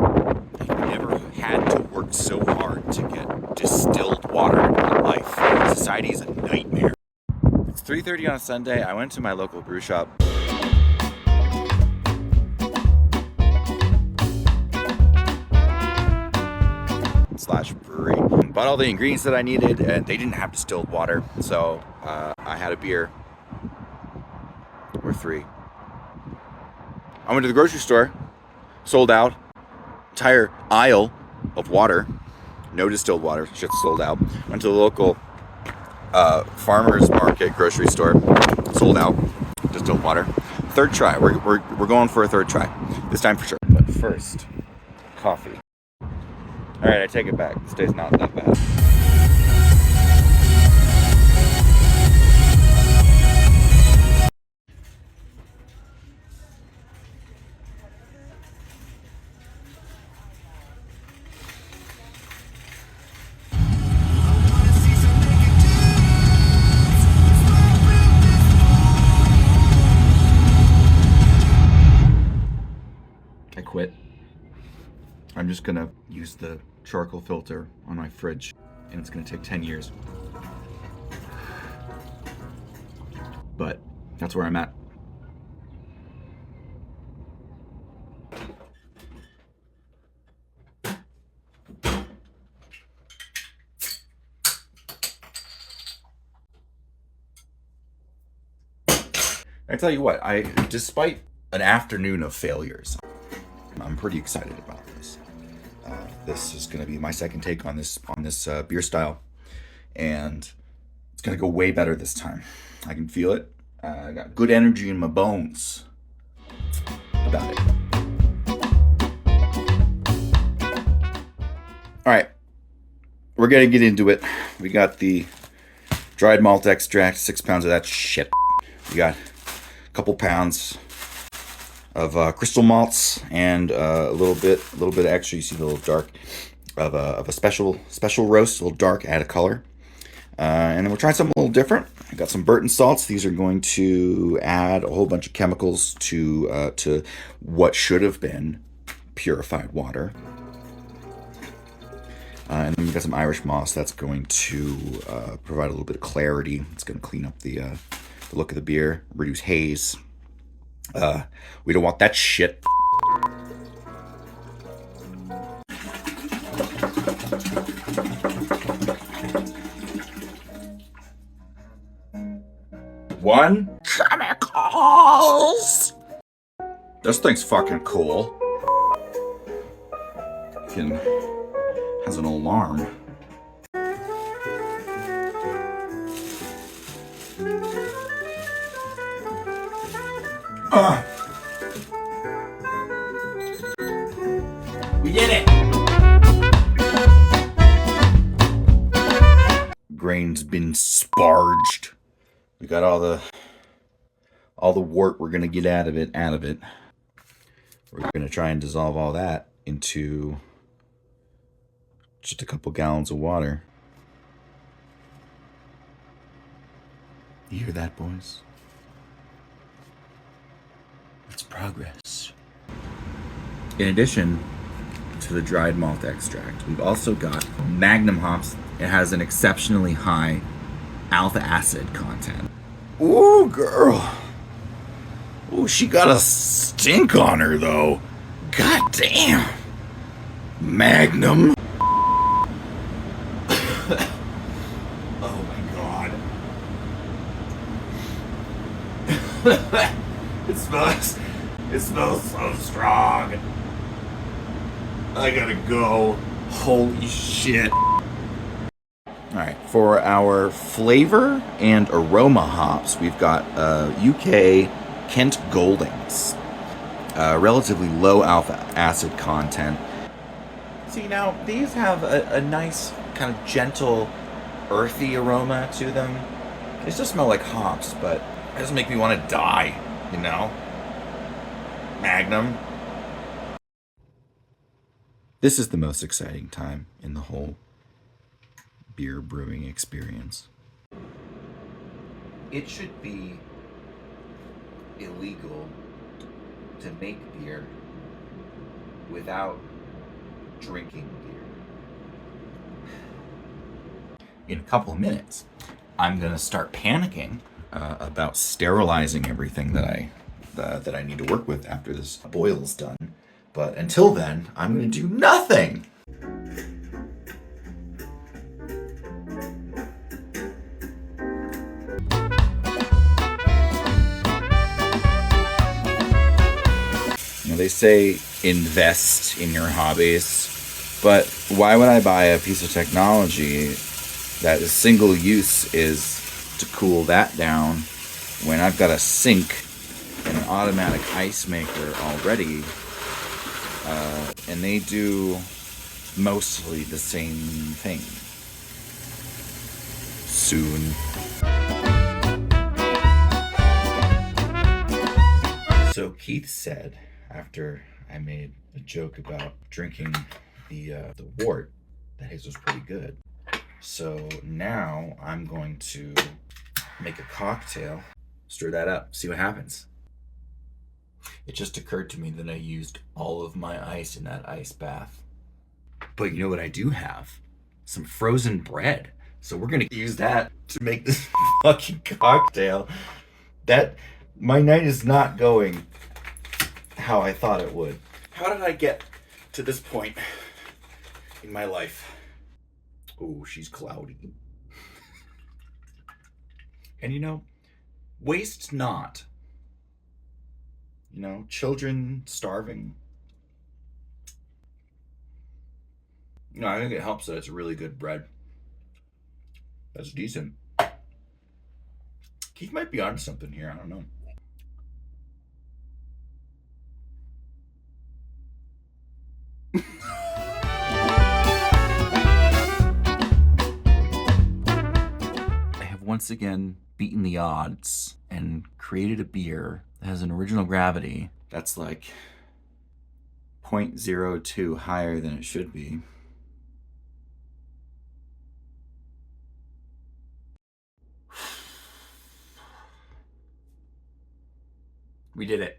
I've never had to work so hard to get distilled water in my life. Society is a nightmare. It's 3:30 on a Sunday. I went to my local brew shop. Slash brewery. Bought all the ingredients that I needed, and they didn't have distilled water, so I had a beer or three. I went to the grocery store, sold out, entire aisle of water, no distilled water, shit's sold out. Went to the local farmers market grocery store, sold out, distilled water. Third try, we're going for a third try, this time for sure. But first, coffee. All right, I take it back. This day's not that bad. I quit. I'm just gonna use the charcoal filter on my fridge, and it's gonna take 10 years. But that's where I'm at. I tell you what, despite an afternoon of failures, I'm pretty excited about this. This is going to be my second take on this beer style, and it's going to go way better this time. I can feel it. I got good energy in my bones about it. All right, we're going to get into it. We got the dried malt extract, 6 pounds of that shit. We got a couple pounds of crystal malts, and a little bit extra. You see the little dark of a special roast, a little dark, add a color. And then we're trying something a little different. I got some Burton salts. These are going to add a whole bunch of chemicals to what should have been purified water. And then we got some Irish moss. That's going to provide a little bit of clarity. It's going to clean up the look of the beer, reduce haze. We don't want that shit. One, chemicals. This thing's fucking cool. Has an alarm. We did it! Grain's been sparged. We got all the wort we're gonna get out of it. We're gonna try and dissolve all that into just a couple gallons of water. You hear that, boys? It's progress. In addition to the dried malt extract, we've also got Magnum hops. It has an exceptionally high alpha acid content. Ooh, girl. Ooh, she got a stink on her, though. God damn. Magnum. Oh my god. It smells so strong. I gotta go. Holy shit. Alright, for our flavor and aroma hops, we've got UK Kent Goldings. Relatively low alpha acid content. See, now, these have a nice, kind of gentle, earthy aroma to them. They still smell like hops, but it doesn't make me want to die, you know? Magnum. This is the most exciting time in the whole beer brewing experience. It should be illegal to make beer without drinking beer. In a couple of minutes, I'm gonna start panicking about sterilizing everything that I need to work with after this boil's done. But until then, I'm gonna do nothing. They say invest in your hobbies, but why would I buy a piece of technology that is single use is to cool that down when I've got a sink and an automatic ice maker already, and they do mostly the same thing. Soon. So Keith said, after I made a joke about drinking the wort, that his was pretty good. So now I'm going to make a cocktail, stir that up, see what happens. It just occurred to me that I used all of my ice in that ice bath. But you know what I do have? Some frozen bread. So we're gonna use that to make this fucking cocktail. My night is not going how I thought it would. How did I get to this point in my life? Oh, she's cloudy. And you know, waste not. You know, children starving. No, I think it helps that it's really good bread. That's decent. Keith might be onto something here, I don't know. I have once again beaten the odds and created a beer that has an original gravity that's like 0.02 higher than it should be. We did it.